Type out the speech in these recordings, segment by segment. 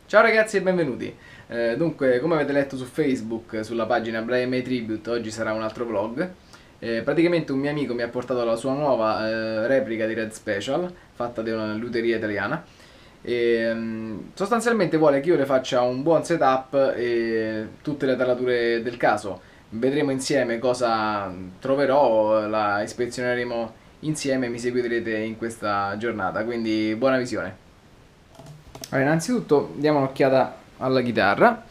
Ciao ragazzi e benvenuti. Dunque, come avete letto su Facebook, sulla pagina Brian May Tribute, oggi sarà un altro vlog. Praticamente un mio amico mi ha portato la sua nuova replica di Red Special, fatta da una luteria italiana. Sostanzialmente vuole che io le faccia un buon setup e tutte le tarature del caso. Vedremo insieme cosa troverò, la ispezioneremo insieme e mi seguirete in questa giornata, quindi buona visione. Allora, innanzitutto diamo un'occhiata alla chitarra.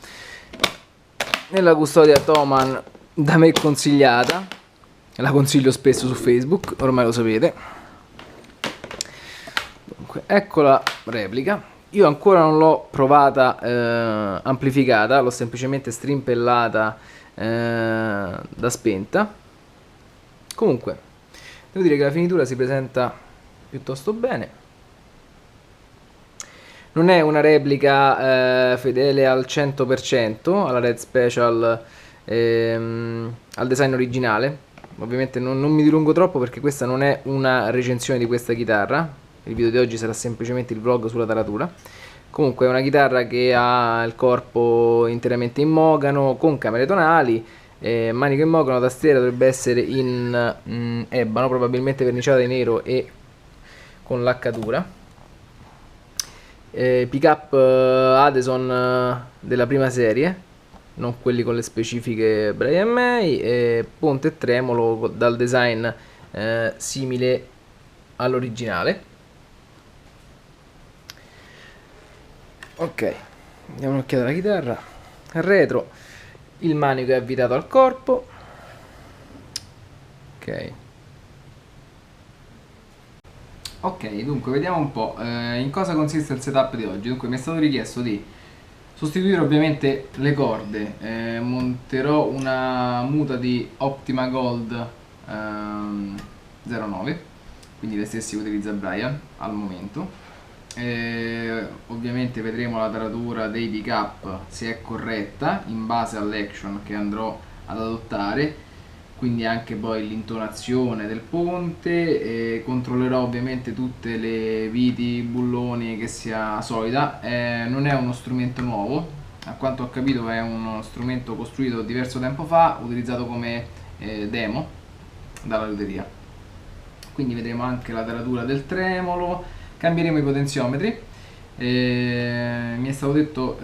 Nella custodia Thomann da me consigliata, la consiglio spesso su Facebook, ormai lo sapete. Dunque, ecco la replica. Io ancora non l'ho provata amplificata, l'ho semplicemente strimpellata da spenta. Comunque, devo dire che la finitura si presenta piuttosto bene. Non è una replica fedele al 100% alla Red Special, al design originale. Ovviamente non mi dilungo troppo perché questa non è una recensione di questa chitarra. Il video di oggi sarà semplicemente il vlog sulla taratura. Comunque è una chitarra che ha il corpo interamente in mogano, con camere tonali, manico in mogano, tastiera dovrebbe essere in ebano, probabilmente verniciata di nero e con laccatura. Pick up Adeson della prima serie, non quelli con le specifiche Brian May, e ponte e tremolo dal design simile all'originale. Ok, diamo un'occhiata alla chitarra. Al retro il manico è avvitato al corpo. Ok. Ok, dunque vediamo un po' in cosa consiste il setup di oggi. Dunque mi è stato richiesto di sostituire ovviamente le corde. Monterò una muta di Optima Gold 09, quindi le stesse che utilizza Brian al momento. Ovviamente vedremo la taratura dei pick up se è corretta in base all'action che andrò ad adottare, quindi anche poi l'intonazione del ponte. Controllerò ovviamente tutte le viti, bulloni, che sia solida. Non è uno strumento nuovo, a quanto ho capito è uno strumento costruito diverso tempo fa, utilizzato come demo dalla luteria. Quindi vedremo anche la taratura del tremolo, cambieremo i potenziometri. Mi è stato detto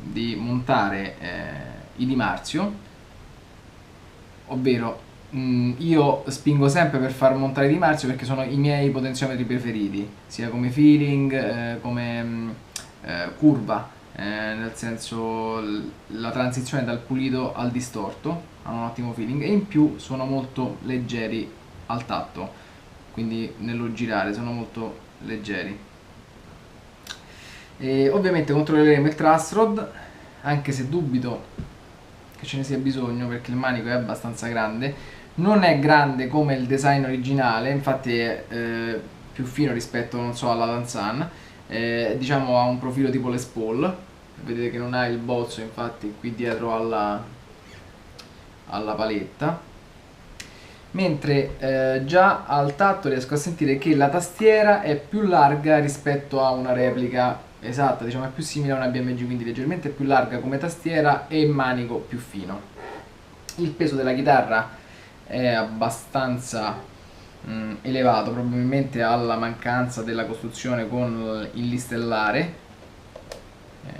di montare i Di Marzio, ovvero io spingo sempre per far montare Di Marzio perché sono i miei potenziometri preferiti, sia come feeling, come curva, nel senso la transizione dal pulito al distorto ha un ottimo feeling e in più sono molto leggeri al tatto, quindi nello girare sono molto leggeri. E ovviamente controlleremo il truss rod, anche se dubito che ce ne sia bisogno perché il manico è abbastanza grande. Non è grande come il design originale, infatti è più fino rispetto, non so, alla Danzan. Diciamo ha un profilo tipo Les Paul. Vedete che non ha il bozzo, infatti, qui dietro alla paletta. Mentre già al tatto riesco a sentire che la tastiera è più larga rispetto a una replica esatta, diciamo è più simile a una BMG, quindi leggermente più larga come tastiera e manico più fino. Il peso della chitarra è abbastanza elevato, probabilmente alla mancanza della costruzione con il listellare,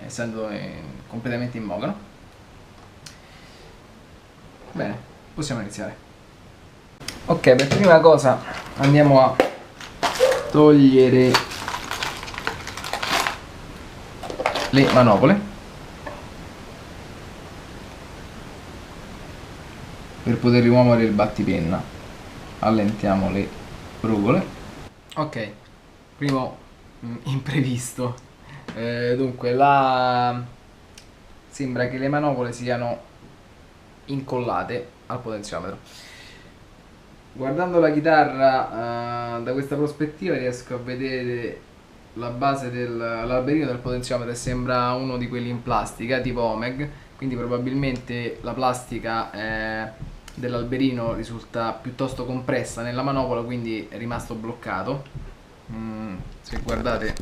essendo completamente in mogano. Bene, possiamo iniziare. Ok, per prima cosa andiamo a togliere le manopole per poter rimuovere il battipenna. Allentiamo le rugole. Ok, primo imprevisto. Dunque sembra che le manopole siano incollate al potenziometro. Guardando la chitarra da questa prospettiva riesco a vedere la base dell'alberino del potenziometro e sembra uno di quelli in plastica tipo Omeg, quindi probabilmente la plastica dell'alberino risulta piuttosto compressa nella manopola, quindi è rimasto bloccato. Se guardate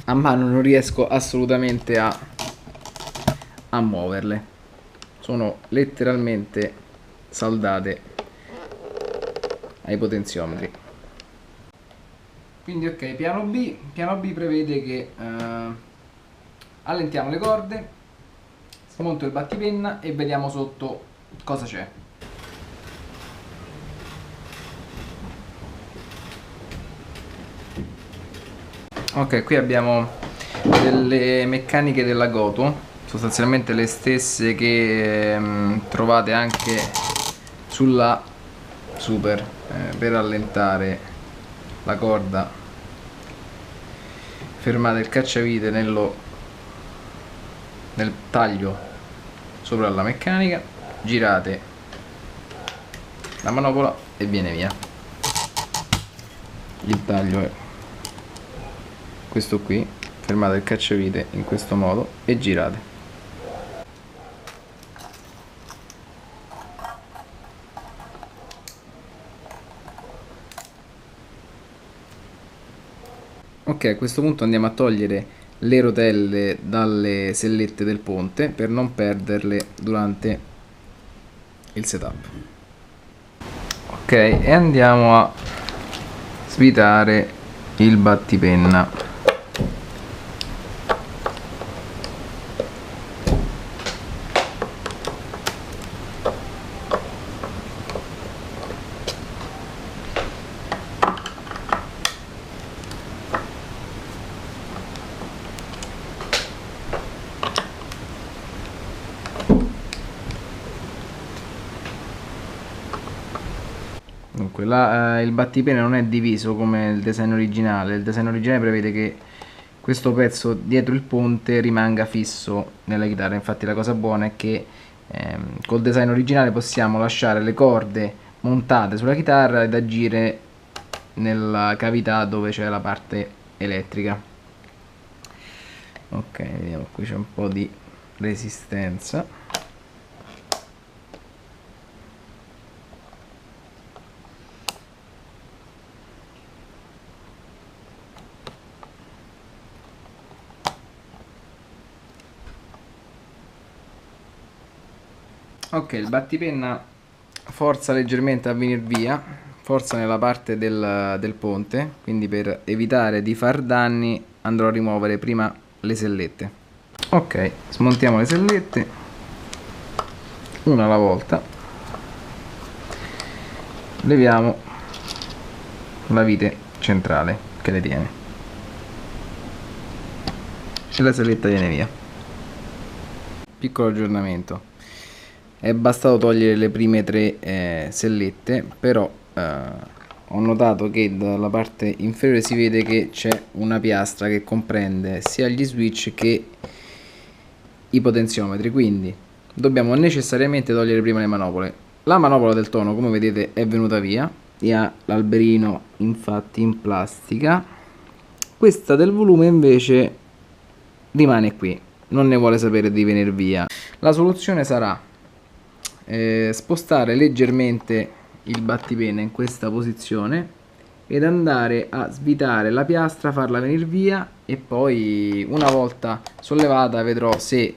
a mano non riesco assolutamente a muoverle, sono letteralmente saldate ai potenziometri. Quindi ok, piano B prevede che allentiamo le corde, smonto il battipenna e vediamo sotto cosa c'è. Ok, qui abbiamo delle meccaniche della Goto, sostanzialmente le stesse che trovate anche sulla Super, per allentare la corda. Fermate il cacciavite nel taglio sopra la meccanica, girate la manopola e viene via. Il taglio è questo qui, fermate il cacciavite in questo modo e girate. Ok, a questo punto andiamo a togliere le rotelle dalle sellette del ponte per non perderle durante il setup. Ok, e andiamo a svitare il battipenna. Dunque, il battipenna non è diviso come il design originale. Il design originale prevede che questo pezzo dietro il ponte rimanga fisso nella chitarra. Infatti la cosa buona è che col design originale possiamo lasciare le corde montate sulla chitarra ed agire nella cavità dove c'è la parte elettrica. Ok, vediamo, qui c'è un po' di resistenza. Ok, il battipenna forza leggermente a venire via, forza nella parte del ponte, quindi per evitare di far danni andrò a rimuovere prima le sellette. Ok, smontiamo le sellette una alla volta, leviamo la vite centrale che le tiene e la selletta viene via. Piccolo aggiornamento: è bastato togliere le prime tre sellette, però ho notato che dalla parte inferiore si vede che c'è una piastra che comprende sia gli switch che i potenziometri, quindi dobbiamo necessariamente togliere prima le manopole. La manopola del tono, come vedete, è venuta via e ha l'alberino infatti in plastica. Questa del volume invece rimane qui, non ne vuole sapere di venire via. La soluzione sarà spostare leggermente il battipenna in questa posizione ed andare a svitare la piastra, farla venire via e poi una volta sollevata vedrò se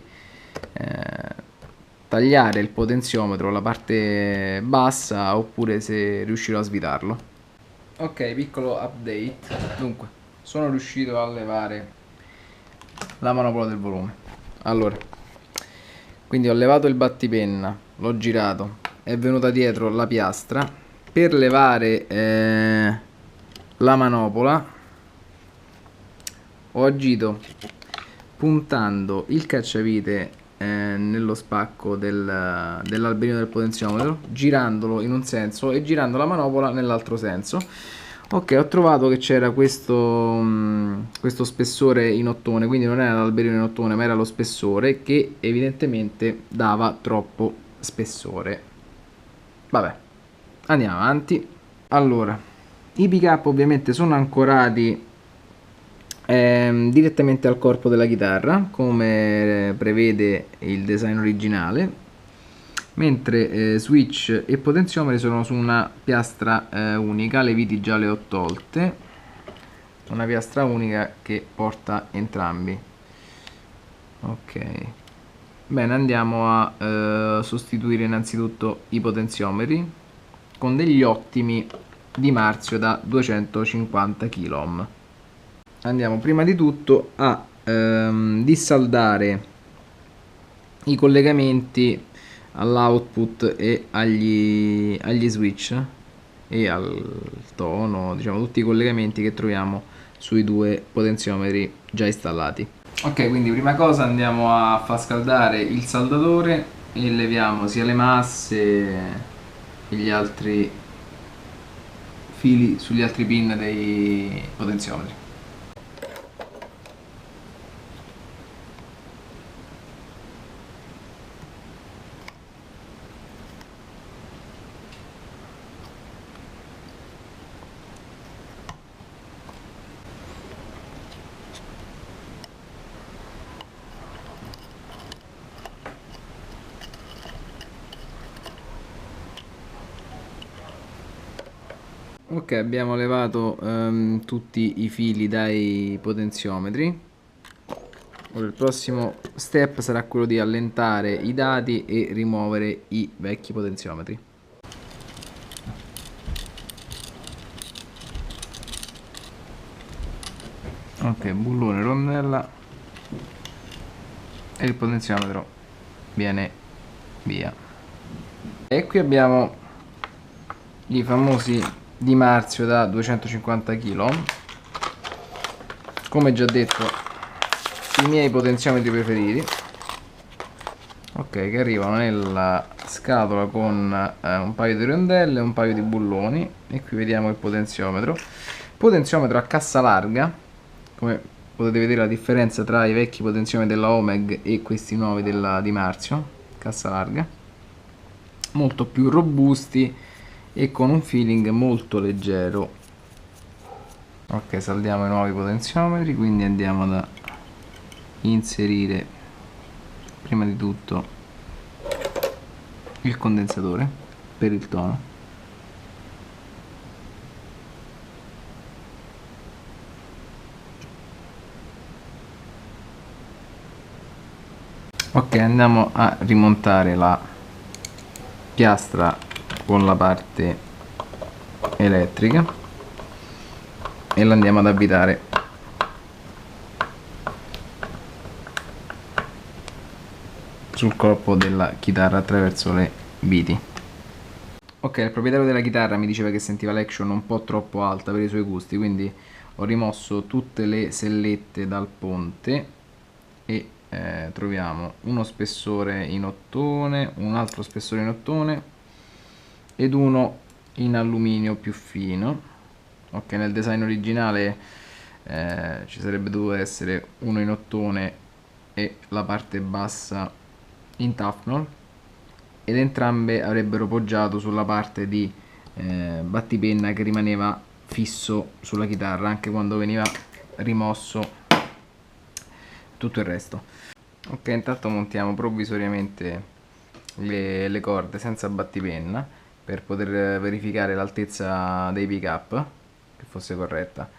tagliare il potenziometro, la parte bassa, oppure se riuscirò a svitarlo. Ok, piccolo update. Dunque, sono riuscito a levare la manopola del volume. Allora, quindi ho levato il battipenna, l'ho girato, è venuta dietro la piastra. Per levare la manopola ho agito puntando il cacciavite nello spacco dell'alberino del potenziometro, girandolo in un senso e girando la manopola nell'altro senso. Ok, ho trovato che c'era questo spessore in ottone, quindi non era l'alberino in ottone ma era lo spessore che evidentemente dava troppo spessore. Vabbè, andiamo avanti. Allora, i pick up ovviamente sono ancorati direttamente al corpo della chitarra, come prevede il design originale, mentre switch e potenziometri sono su una piastra unica. Le viti già le ho tolte una piastra unica che porta entrambi. Ok, bene, andiamo a sostituire innanzitutto i potenziometri con degli ottimi di Marzio da 250 kΩ. Andiamo prima di tutto a dissaldare i collegamenti all'output e agli switch e al tono, diciamo tutti i collegamenti che troviamo sui due potenziometri già installati. Ok, quindi prima cosa andiamo a far scaldare il saldatore e leviamo sia le masse e gli altri fili sugli altri pin dei potenziometri. Ok, abbiamo levato tutti i fili dai potenziometri. Ora il prossimo step sarà quello di allentare i dati e rimuovere i vecchi potenziometri. Ok, bullone, rondella e il potenziometro viene via. E qui abbiamo i famosi di Marzio da 250 kΩ. Come già detto, i miei potenziometri preferiti, ok, che arrivano nella scatola con un paio di rondelle e un paio di bulloni. E qui vediamo il potenziometro a cassa larga. Come potete vedere la differenza tra i vecchi potenziometri della Omeg e questi nuovi della Di Marzio, cassa larga, molto più robusti e con un feeling molto leggero. Ok, saldiamo i nuovi potenziometri, quindi andiamo ad inserire prima di tutto il condensatore per il tono. Ok, andiamo a rimontare la piastra con la parte elettrica e la andiamo ad avvitare. Sul corpo della chitarra attraverso le viti. Ok, il proprietario della chitarra mi diceva che sentiva l'action un po' troppo alta per i suoi gusti, quindi ho rimosso tutte le sellette dal ponte e troviamo uno spessore in ottone, un altro spessore in ottone ed uno in alluminio più fino. Ok, nel design originale ci sarebbe dovuto essere uno in ottone e la parte bassa in Tafnol, ed entrambe avrebbero poggiato sulla parte di battipenna che rimaneva fisso sulla chitarra anche quando veniva rimosso tutto il resto. Ok, intanto montiamo provvisoriamente le corde senza battipenna per poter verificare l'altezza dei pick up, che fosse corretta.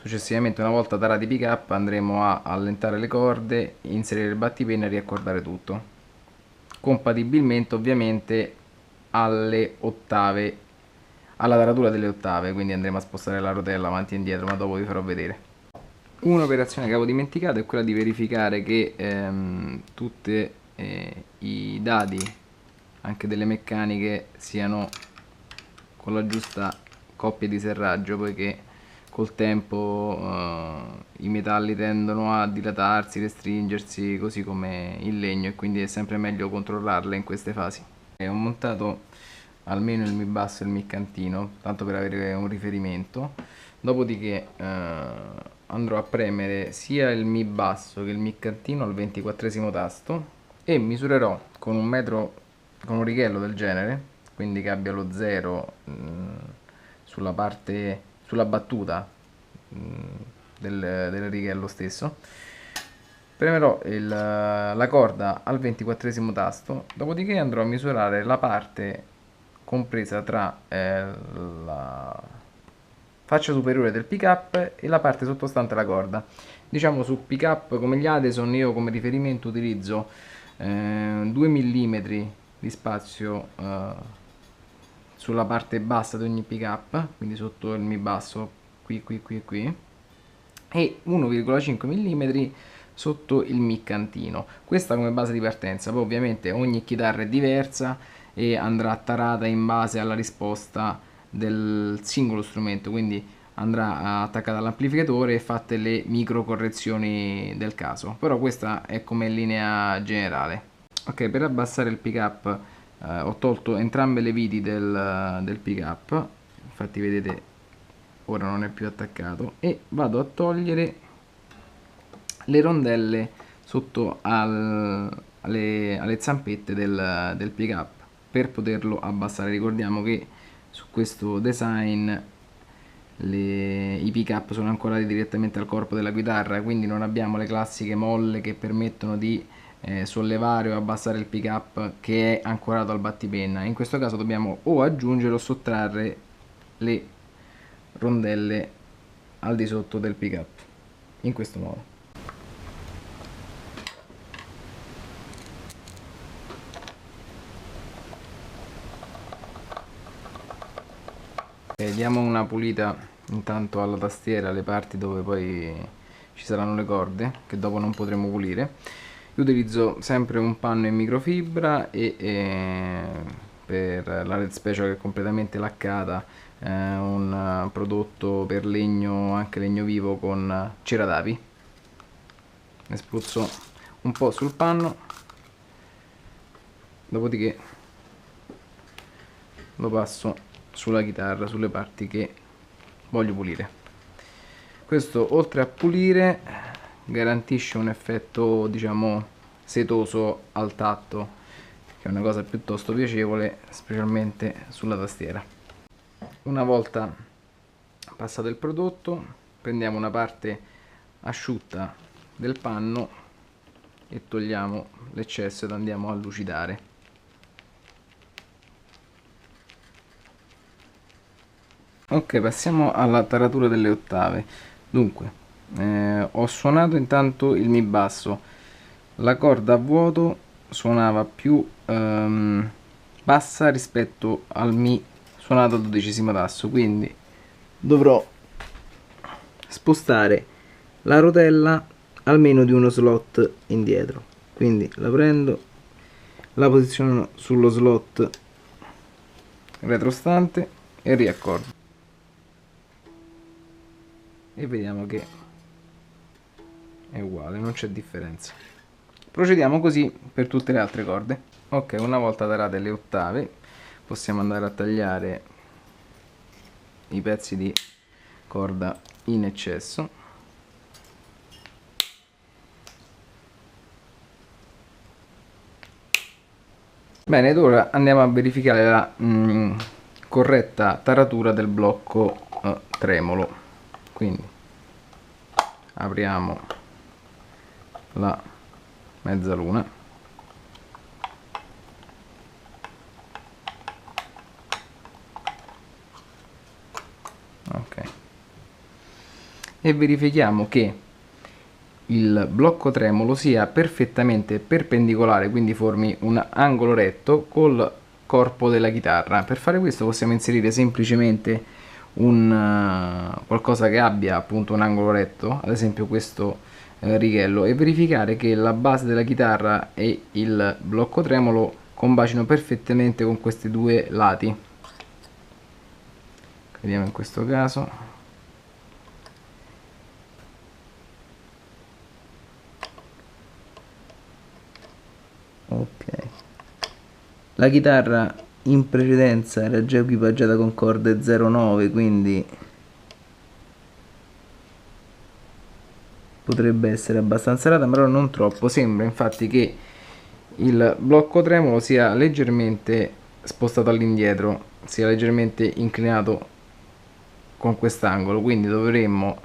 Successivamente, una volta tarati i pick up, andremo a allentare le corde, inserire il battipenna e riaccordare tutto, compatibilmente ovviamente alle ottave, alla taratura delle ottave, quindi andremo a spostare la rotella avanti e indietro, ma dopo vi farò vedere. Un'operazione che avevo dimenticato è quella di verificare che tutti i dadi, anche delle meccaniche, siano con la giusta coppia di serraggio, poiché col tempo i metalli tendono a dilatarsi, restringersi, così come il legno, e quindi è sempre meglio controllarle in queste fasi. Ho montato almeno il mi basso e il mi cantino, tanto per avere un riferimento. Dopodiché andrò a premere sia il mi basso che il mi cantino al 24esimo tasto e misurerò con un metro, con un righello del genere, quindi che abbia lo 0 sulla parte, sulla battuta del righello stesso. Premerò la corda al 24esimo tasto, dopodiché andrò a misurare la parte compresa tra faccia superiore del pick up e la parte sottostante la corda. Diciamo su pick up come gli Adeson io come riferimento utilizzo 2 mm di spazio sulla parte bassa di ogni pick up, quindi sotto il mi basso qui e qui, e 1,5 mm sotto il mi cantino. Questa come base di partenza. Poi ovviamente ogni chitarra è diversa e andrà tarata in base alla risposta del singolo strumento, quindi andrà attaccata all'amplificatore e fatte le micro correzioni del caso, però questa è come linea generale. Ok, per abbassare il pick up ho tolto entrambe le viti del pick up, infatti vedete ora non è più attaccato, e vado a togliere le rondelle sotto alle zampette del pick up per poterlo abbassare. Ricordiamo che su questo design i pick up sono ancorati direttamente al corpo della chitarra, quindi non abbiamo le classiche molle che permettono di sollevare o abbassare il pick up che è ancorato al battipenna. In questo caso dobbiamo o aggiungere o sottrarre le rondelle al di sotto del pick up in questo modo. Diamo una pulita intanto alla tastiera, alle parti dove poi ci saranno le corde che dopo non potremo pulire. Io utilizzo sempre un panno in microfibra e per la Red Special che è completamente laccata un prodotto per legno, anche legno vivo con cera d'api. Ne spruzzo un po' sul panno, dopodiché lo passo sulla chitarra, sulle parti che voglio pulire. Questo oltre a pulire garantisce un effetto diciamo setoso al tatto, che è una cosa piuttosto piacevole specialmente sulla tastiera. Una volta passato il prodotto prendiamo una parte asciutta del panno e togliamo l'eccesso ed andiamo a lucidare. Ok, passiamo alla taratura delle ottave. Dunque, ho suonato intanto il mi basso. La corda a vuoto suonava più bassa rispetto al mi suonato al 12° tasto, quindi dovrò spostare la rotella almeno di uno slot indietro. Quindi la prendo, la posiziono sullo slot retrostante e riaccordo. E vediamo che è uguale, non c'è differenza. Procediamo così per tutte le altre corde. Ok, una volta tarate le ottave possiamo andare a tagliare i pezzi di corda in eccesso. Bene, ed ora andiamo a verificare la corretta taratura del blocco tremolo. Quindi apriamo la mezzaluna, ok, e verifichiamo che il blocco tremolo sia perfettamente perpendicolare, quindi formi un angolo retto col corpo della chitarra. Per fare questo possiamo inserire semplicemente qualcosa che abbia appunto un angolo retto, ad esempio questo righello, e verificare che la base della chitarra e il blocco tremolo combacino perfettamente con questi due lati. Vediamo in questo caso. Ok, la chitarra in precedenza era già equipaggiata con corde 0,9, quindi potrebbe essere abbastanza rata, però non troppo. Sembra infatti che il blocco tremolo sia leggermente spostato all'indietro, sia leggermente inclinato con quest'angolo, quindi dovremmo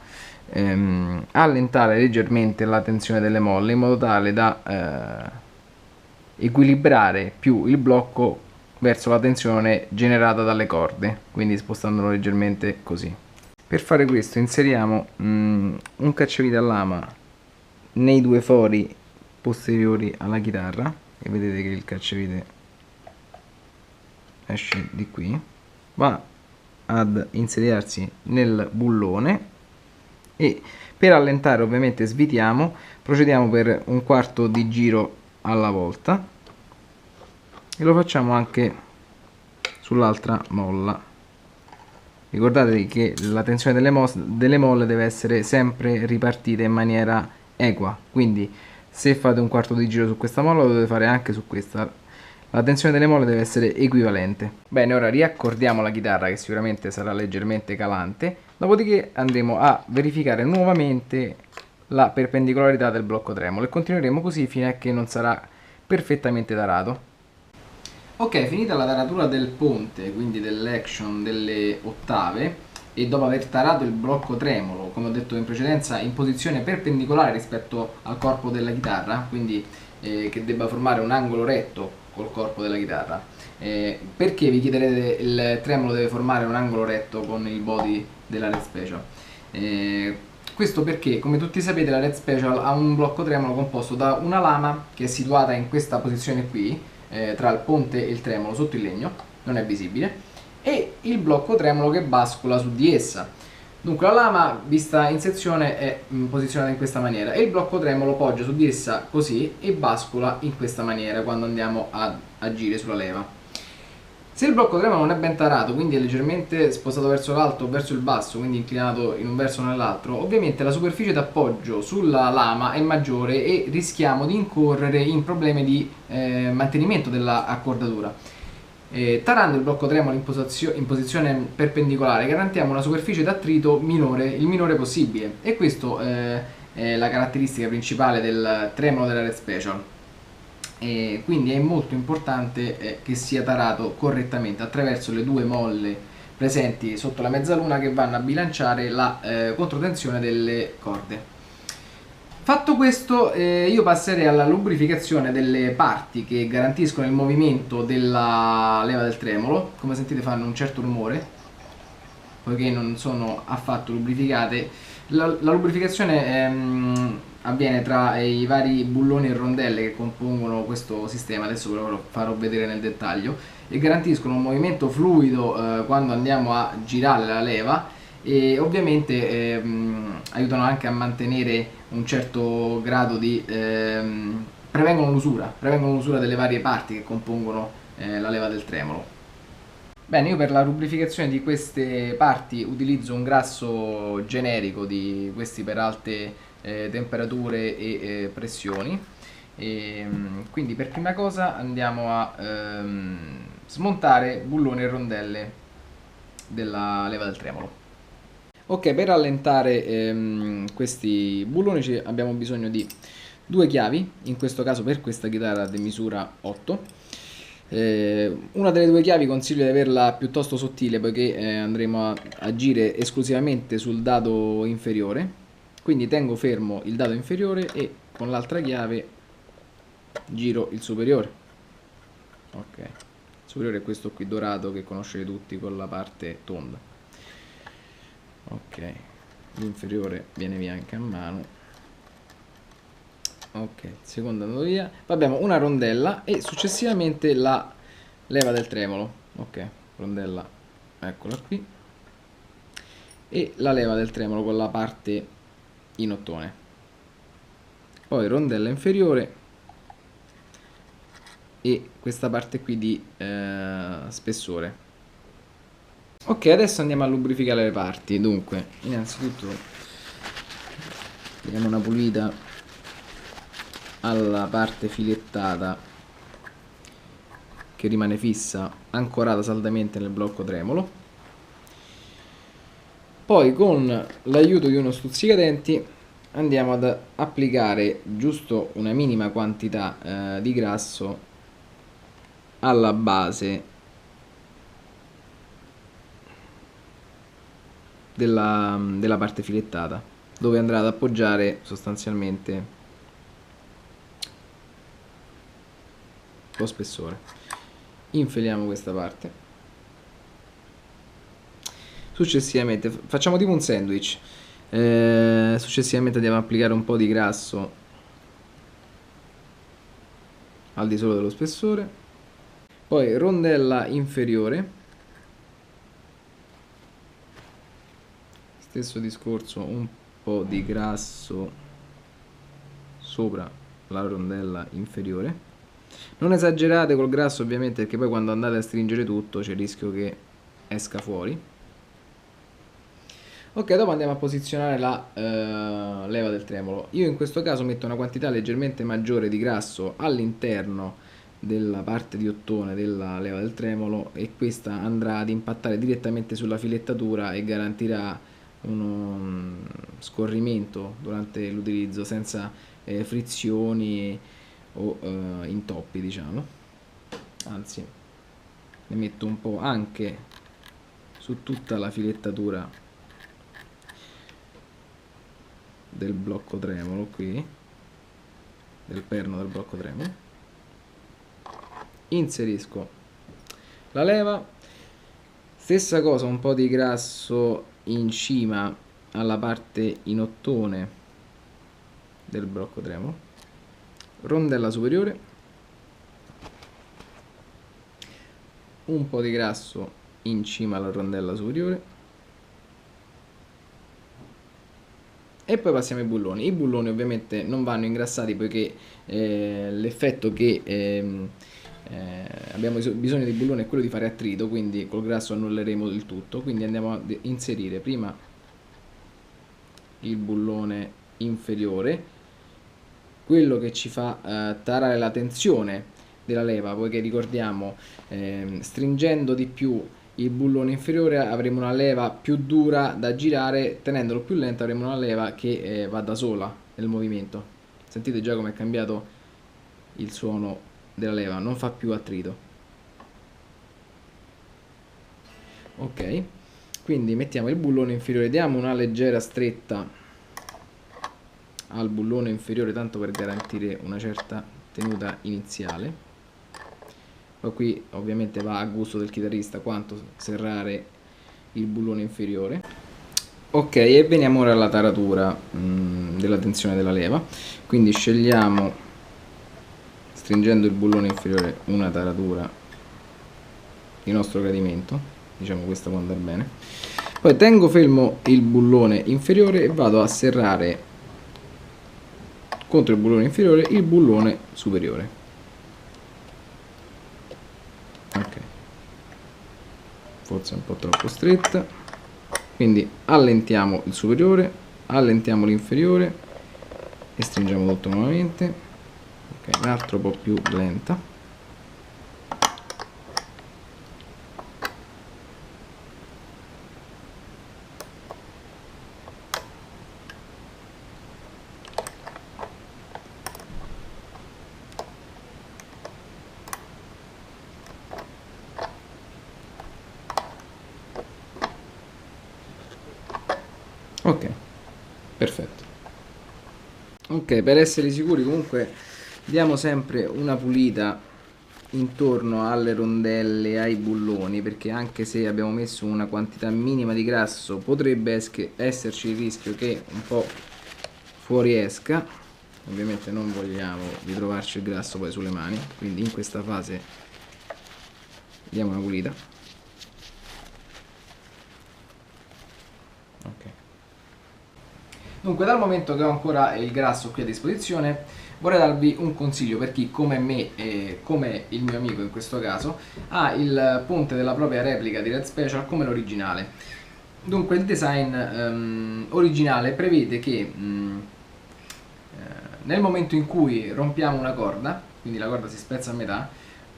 allentare leggermente la tensione delle molle in modo tale da equilibrare più il blocco verso la tensione generata dalle corde, quindi spostandolo leggermente così. Per fare questo inseriamo un cacciavite a lama nei due fori posteriori alla chitarra, e vedete che il cacciavite esce di qui, va ad insediarsi nel bullone e per allentare ovviamente svitiamo, procediamo per un quarto di giro alla volta e lo facciamo anche sull'altra molla. Ricordatevi che la tensione delle molle deve essere sempre ripartita in maniera equa, quindi se fate un quarto di giro su questa molla lo dovete fare anche su questa. La tensione delle molle deve essere equivalente. Bene, ora riaccordiamo la chitarra, che sicuramente sarà leggermente calante, dopodiché andremo a verificare nuovamente la perpendicolarità del blocco tremolo e continueremo così fino a che non sarà perfettamente tarato. Ok, finita la taratura del ponte, quindi dell'action delle ottave, e dopo aver tarato il blocco tremolo, come ho detto in precedenza, in posizione perpendicolare rispetto al corpo della chitarra, quindi che debba formare un angolo retto col corpo della chitarra. Perché vi chiederete il tremolo deve formare un angolo retto con il body della Red Special? Questo perché, come tutti sapete, la Red Special ha un blocco tremolo composto da una lama che è situata in questa posizione qui, tra il ponte e il tremolo sotto il legno, non è visibile, e il blocco tremolo che bascula su di essa. Dunque la lama vista in sezione è posizionata in questa maniera e il blocco tremolo poggia su di essa così e bascula in questa maniera quando andiamo ad agire sulla leva. Se il blocco tremolo non è ben tarato, quindi è leggermente spostato verso l'alto o verso il basso, quindi inclinato in un verso o nell'altro, ovviamente la superficie d'appoggio sulla lama è maggiore e rischiamo di incorrere in problemi di mantenimento dell'accordatura. Tarando il blocco tremolo in posizione perpendicolare garantiamo una superficie d'attrito minore, il minore possibile, e questo è la caratteristica principale del tremolo della Red Special. E quindi è molto importante che sia tarato correttamente attraverso le due molle presenti sotto la mezzaluna che vanno a bilanciare la controtensione delle corde. Fatto questo, io passerei alla lubrificazione delle parti che garantiscono il movimento della leva del tremolo. Come sentite fanno un certo rumore poiché non sono affatto lubrificate. La lubrificazione avviene tra i vari bulloni e rondelle che compongono questo sistema, adesso ve lo farò vedere nel dettaglio, e garantiscono un movimento fluido quando andiamo a girare la leva, e ovviamente aiutano anche a mantenere un certo grado di prevengono l'usura delle varie parti che compongono la leva del tremolo. Bene, io per la lubrificazione di queste parti utilizzo un grasso generico di questi per alte temperature e pressioni. Quindi per prima cosa andiamo a smontare bulloni e rondelle della leva del tremolo. Ok, per allentare questi bulloni abbiamo bisogno di due chiavi, in questo caso per questa chitarra di misura 8. Una delle due chiavi consiglio di averla piuttosto sottile poiché andremo a agire esclusivamente sul dado inferiore, quindi tengo fermo il dado inferiore e con l'altra chiave giro il superiore. Ok, il superiore è questo qui dorato che conoscete tutti con la parte tonda. Ok, l'inferiore viene via anche a mano. Ok, il secondo è andato via. Abbiamo una rondella e successivamente la leva del tremolo. Ok, rondella, eccola qui. E la leva del tremolo con la parte in ottone. Poi rondella inferiore e questa parte qui di spessore. Ok, adesso andiamo a lubrificare le parti. Dunque, innanzitutto diamo una pulita alla parte filettata che rimane fissa, ancorata saldamente nel blocco tremolo. Poi con l'aiuto di uno stuzzicadenti andiamo ad applicare giusto una minima quantità di grasso alla base della parte filettata, dove andrà ad appoggiare sostanzialmente lo spessore. Infiliamo questa parte. Successivamente facciamo tipo un sandwich. Successivamente andiamo ad applicare un po' di grasso al di sopra dello spessore. Poi rondella inferiore, stesso discorso, un po' di grasso sopra la rondella inferiore. Non esagerate col grasso ovviamente, perché poi quando andate a stringere tutto c'è il rischio che esca fuori. Ok, dopo andiamo a posizionare la leva del tremolo. Io in questo caso metto una quantità leggermente maggiore di grasso all'interno della parte di ottone della leva del tremolo, e questa andrà ad impattare direttamente sulla filettatura e garantirà uno scorrimento durante l'utilizzo senza frizioni o intoppi, diciamo. Anzi, ne metto un po' anche su tutta la filettatura del blocco tremolo qui, del perno del blocco tremolo. Inserisco la leva, stessa cosa, un po' di grasso in cima alla parte in ottone del blocco tremolo, rondella superiore, un po' di grasso in cima alla rondella superiore, e poi passiamo ai bulloni. I bulloni ovviamente non vanno ingrassati, poiché l'effetto che abbiamo bisogno di bullone è quello di fare attrito, quindi col grasso annulleremo il tutto. Quindi andiamo a inserire prima il bullone inferiore, quello che ci fa tarare la tensione della leva, poiché ricordiamo, stringendo di più il bullone inferiore avremo una leva più dura da girare, tenendolo più lento avremo una leva che va da sola nel movimento. Sentite già come è cambiato il suono della leva, non fa più attrito. Ok, quindi mettiamo il bullone inferiore, diamo una leggera stretta al bullone inferiore, tanto per garantire una certa tenuta iniziale. Poi qui ovviamente va a gusto del chitarrista quanto serrare il bullone inferiore. Ok, e veniamo ora alla taratura della tensione della leva. Quindi scegliamo, stringendo il bullone inferiore, una taratura di nostro gradimento, diciamo questa può andare bene. Poi tengo fermo il bullone inferiore e vado a serrare contro il bullone inferiore il bullone superiore. Ok, forse è un po' troppo stretta, quindi allentiamo il superiore, allentiamo l'inferiore e stringiamo tutto nuovamente. Ok, un altro po' più lenta. Ok, perfetto. Ok, per essere sicuri comunque diamo sempre una pulita intorno alle rondelle, ai bulloni, perché anche se abbiamo messo una quantità minima di grasso potrebbe esserci il rischio che un po' fuoriesca. Ovviamente non vogliamo ritrovarci il grasso poi sulle mani, quindi in questa fase diamo una pulita. Ok. Dunque, dal momento che ho ancora il grasso qui a disposizione, vorrei darvi un consiglio per chi come me e come il mio amico in questo caso ha il ponte della propria replica di Red Special come l'originale. Dunque il design originale prevede che nel momento in cui rompiamo una corda, quindi la corda si spezza a metà,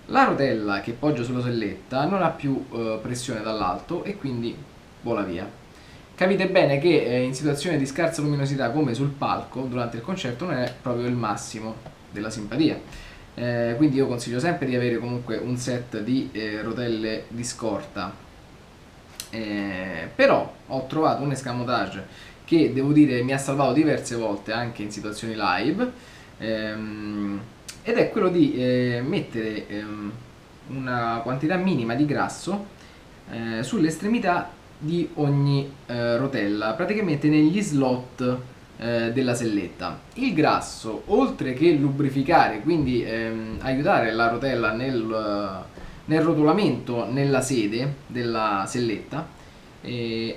la rotella che poggia sulla selletta non ha più pressione dall'alto e quindi vola via. Capite bene che in situazioni di scarsa luminosità come sul palco durante il concerto non è proprio il massimo della simpatia. Quindi io consiglio sempre di avere comunque un set di rotelle di scorta. Però ho trovato un escamotage che devo dire mi ha salvato diverse volte anche in situazioni live, ed è quello di mettere una quantità minima di grasso sulle estremità di ogni rotella, praticamente negli slot della selletta. Il grasso, oltre che lubrificare, quindi aiutare la rotella nel rotolamento nella sede della selletta,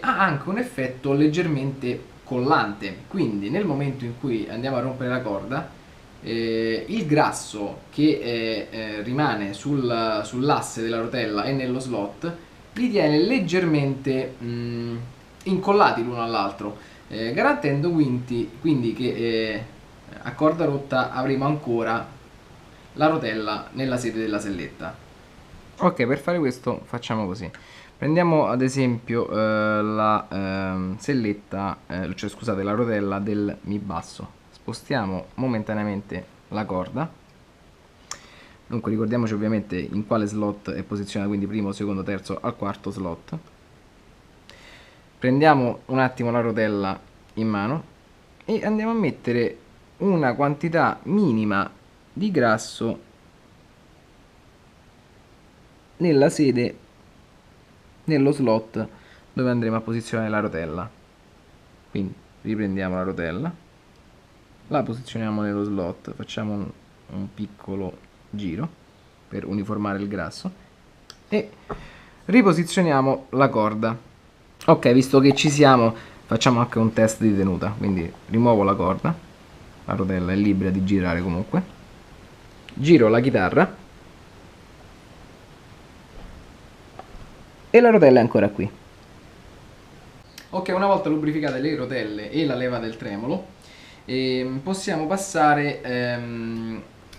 ha anche un effetto leggermente collante, quindi nel momento in cui andiamo a rompere la corda, il grasso che rimane sull'asse della rotella e nello slot li tiene leggermente incollati l'uno all'altro, garantendo quindi che a corda rotta avremo ancora la rotella nella sede della selletta. Ok, per fare questo facciamo così. Prendiamo ad esempio la selletta, cioè scusate, la rotella del Mi basso. Spostiamo momentaneamente la corda. Dunque ricordiamoci ovviamente in quale slot è posizionata, quindi primo, secondo, terzo, al quarto slot. Prendiamo un attimo la rotella in mano e andiamo a mettere una quantità minima di grasso nella sede, nello slot dove andremo a posizionare la rotella. Quindi riprendiamo la rotella, la posizioniamo nello slot, facciamo un piccolo giro per uniformare il grasso e riposizioniamo la corda. Ok, visto che ci siamo, facciamo anche un test di tenuta, quindi rimuovo la corda, la rotella è libera di girare comunque, giro la chitarra e la rotella è ancora qui. Ok, una volta lubrificate le rotelle e la leva del tremolo, possiamo passare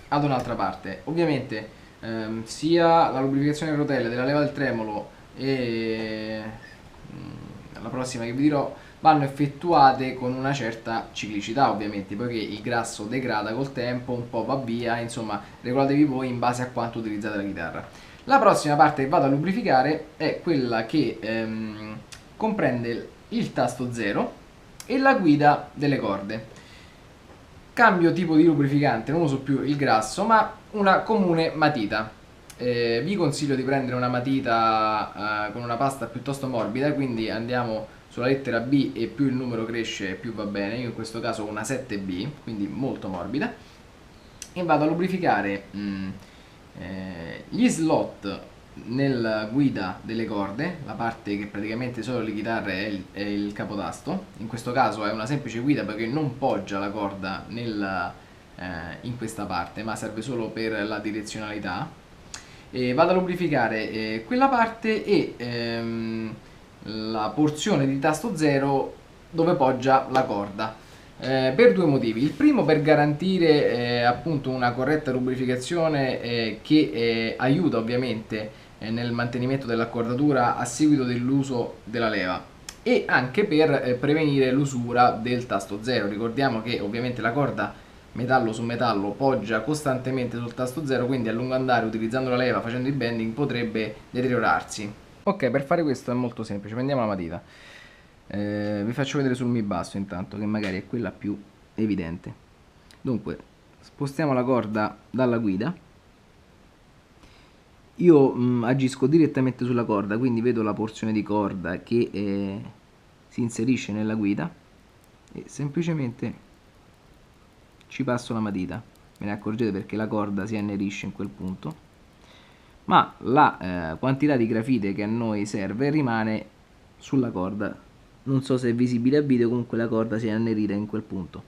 ad un'altra parte. Ovviamente sia la lubrificazione delle rotelle, della leva del tremolo e la prossima che vi dirò vanno effettuate con una certa ciclicità, ovviamente, poiché il grasso degrada col tempo, un po' va via, insomma regolatevi voi in base a quanto utilizzate la chitarra. La prossima parte che vado a lubrificare è quella che comprende il tasto 0 e la guida delle corde. Cambio tipo di lubrificante, non uso più il grasso ma una comune matita. Vi consiglio di prendere una matita con una pasta piuttosto morbida, quindi andiamo sulla lettera B e più il numero cresce più va bene. Io in questo caso ho una 7B, quindi molto morbida, e vado a lubrificare gli slot nella guida delle corde, la parte che praticamente solo le chitarre è il capotasto. In questo caso è una semplice guida perché non poggia la corda in questa parte, ma serve solo per la direzionalità. E vado a lubrificare quella parte e la porzione di tasto 0 dove poggia la corda, per due motivi. Il primo, per garantire appunto una corretta lubrificazione che aiuta ovviamente nel mantenimento dell'accordatura a seguito dell'uso della leva, e anche per prevenire l'usura del tasto 0. Ricordiamo che ovviamente la corda metallo su metallo poggia costantemente sul tasto 0, quindi a lungo andare, utilizzando la leva, facendo il bending, potrebbe deteriorarsi. Ok, per fare questo è molto semplice. Prendiamo la matita, vi faccio vedere sul Mi basso intanto, che magari è quella più evidente. Dunque spostiamo la corda dalla guida. Io agisco direttamente sulla corda, quindi vedo la porzione di corda che si inserisce nella guida e semplicemente ci passo la matita. Me ne accorgete perché la corda si annerisce in quel punto, ma la quantità di grafite che a noi serve rimane sulla corda. Non so se è visibile a video, comunque la corda si è annerita in quel punto.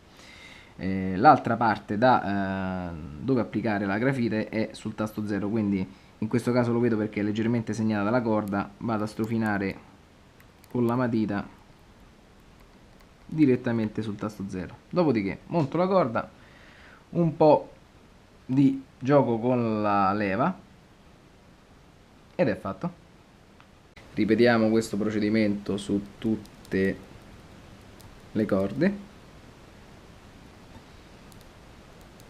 L'altra parte da dove applicare la grafite è sul tasto 0, quindi in questo caso lo vedo perché è leggermente segnata dalla corda. Vado a strofinare con la matita direttamente sul tasto 0. Dopodiché monto la corda, un po' di gioco con la leva ed è fatto. Ripetiamo questo procedimento su tutte le corde.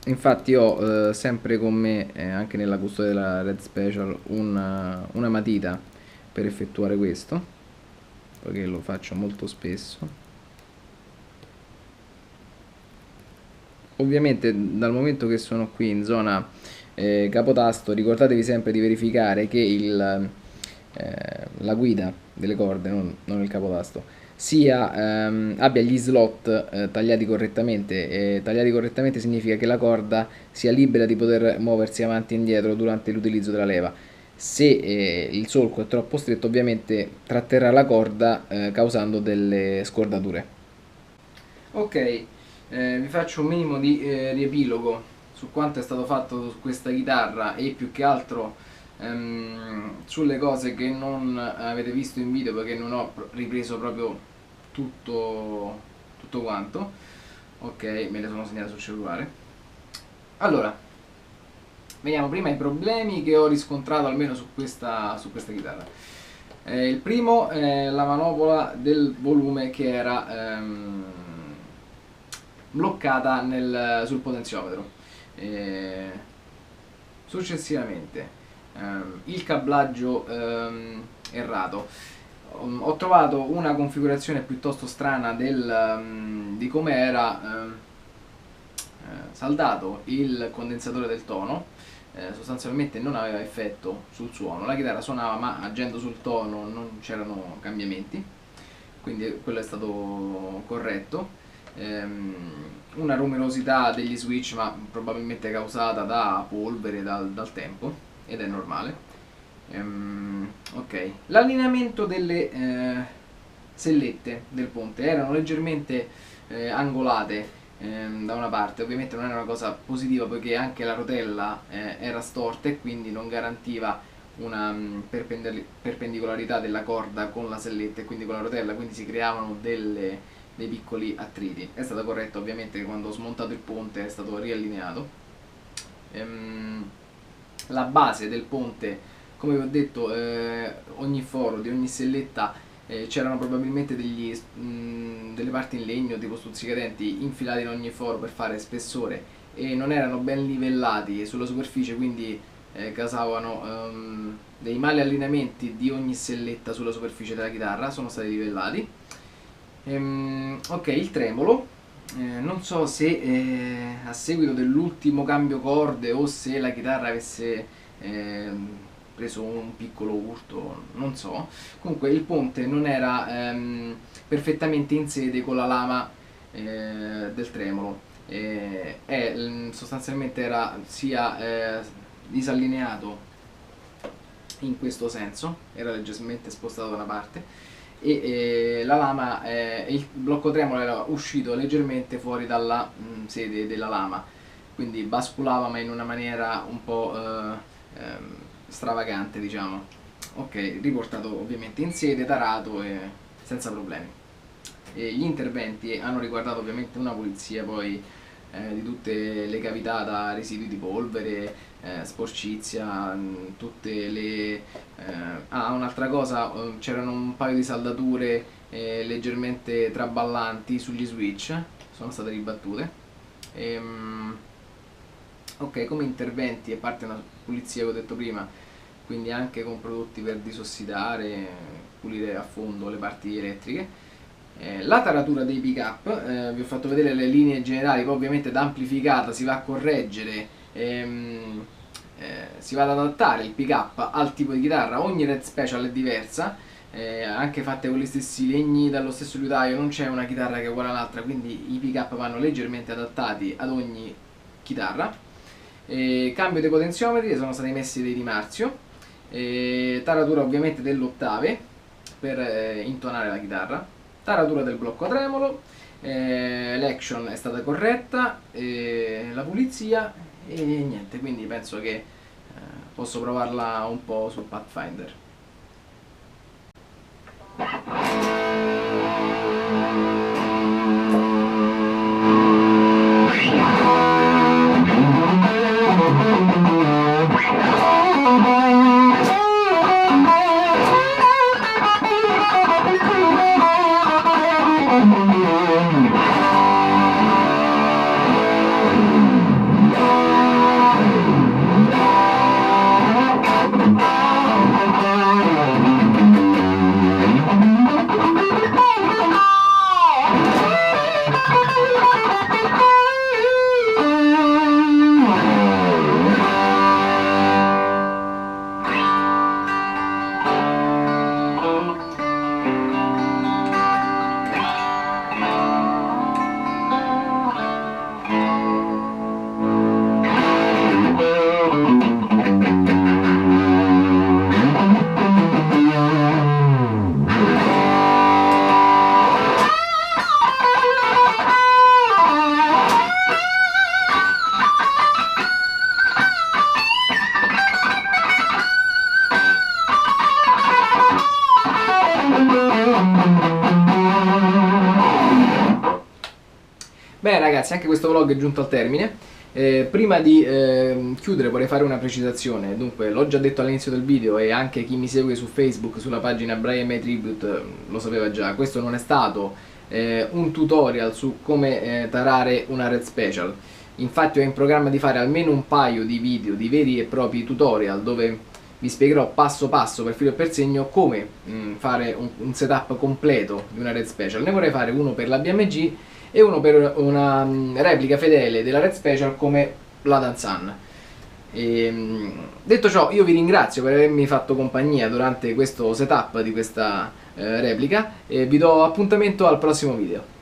Infatti ho sempre con me, anche nella custodia della Red Special, una matita per effettuare questo, perché lo faccio molto spesso. Ovviamente dal momento che sono qui in zona capotasto, ricordatevi sempre di verificare che la guida delle corde, non il capotasto, abbia gli slot tagliati correttamente. Tagliati correttamente significa che la corda sia libera di poter muoversi avanti e indietro durante l'utilizzo della leva. Se il solco è troppo stretto, ovviamente tratterrà la corda causando delle scordature. Ok, vi faccio un minimo di riepilogo su quanto è stato fatto su questa chitarra e più che altro sulle cose che non avete visto in video perché non ho ripreso proprio tutto quanto. Ok, me le sono segnate sul cellulare. Allora, vediamo prima i problemi che ho riscontrato almeno su questa chitarra. Il primo è la manopola del volume che era bloccata sul potenziometro. Successivamente il cablaggio errato. Ho trovato una configurazione piuttosto strana di come era saldato il condensatore del tono. Sostanzialmente non aveva effetto sul suono, la chitarra suonava ma agendo sul tono non c'erano cambiamenti, quindi quello è stato corretto. Una rumorosità degli switch ma probabilmente causata da polvere dal tempo ed è normale. Ok, l'allineamento delle sellette del ponte erano leggermente angolate da una parte. Ovviamente non era una cosa positiva poiché anche la rotella era storta e quindi non garantiva una perpendicolarità della corda con la selletta e quindi con la rotella, quindi si creavano dei piccoli attriti. È stato corretto ovviamente quando ho smontato il ponte, è stato riallineato. La base del ponte, come vi ho detto, ogni foro di ogni selletta c'erano probabilmente delle parti in legno tipo stuzzicadenti infilati in ogni foro per fare spessore e non erano ben livellati sulla superficie, quindi causavano dei mali allineamenti di ogni selletta sulla superficie della chitarra. Sono stati livellati. Ok, il tremolo, non so se a seguito dell'ultimo cambio corde o se la chitarra avesse preso un piccolo urto, non so. Comunque il ponte non era perfettamente in sede con la lama del tremolo, sostanzialmente era sia disallineato in questo senso, era leggermente spostato da una parte e la lama, il blocco tremolo era uscito leggermente fuori dalla sede della lama, quindi basculava ma in una maniera un po' stravagante, diciamo. Ok, riportato ovviamente in sede, tarato e senza problemi. E gli interventi hanno riguardato ovviamente una pulizia poi di tutte le cavità da residui di polvere, sporcizia, tutte le... un'altra cosa, c'erano un paio di saldature leggermente traballanti sugli switch, sono state ribattute. Ok, come interventi, a parte una pulizia che ho detto prima, quindi anche con prodotti per disossidare, pulire a fondo le parti elettriche. La taratura dei pick up, vi ho fatto vedere le linee generali, poi ovviamente da amplificata si va a correggere, si va ad adattare il pick up al tipo di chitarra. Ogni Red Special è diversa, anche fatte con gli stessi legni dallo stesso liutaio, non c'è una chitarra che è uguale all'altra, quindi i pick up vanno leggermente adattati ad ogni chitarra. Cambio dei potenziometri, sono stati messi dei di Marzio, taratura ovviamente dell'ottave per intonare la chitarra, taratura del blocco a tremolo, l'action è stata corretta, la pulizia e niente, quindi penso che posso provarla un po' sul Pathfinder. Bene ragazzi, anche questo vlog è giunto al termine. Prima di chiudere vorrei fare una precisazione. Dunque, l'ho già detto all'inizio del video e anche chi mi segue su Facebook, sulla pagina Brian May Tribute, lo sapeva già. Questo non è stato un tutorial su come tarare una red special. Infatti ho in programma di fare almeno un paio di video, di veri e propri tutorial, dove vi spiegherò passo passo, per filo e per segno, come fare un setup completo di una red special. Ne vorrei fare uno per la BMG e uno per una replica fedele della Red Special come la Danzan. Detto ciò, io vi ringrazio per avermi fatto compagnia durante questo setup di questa replica e vi do appuntamento al prossimo video.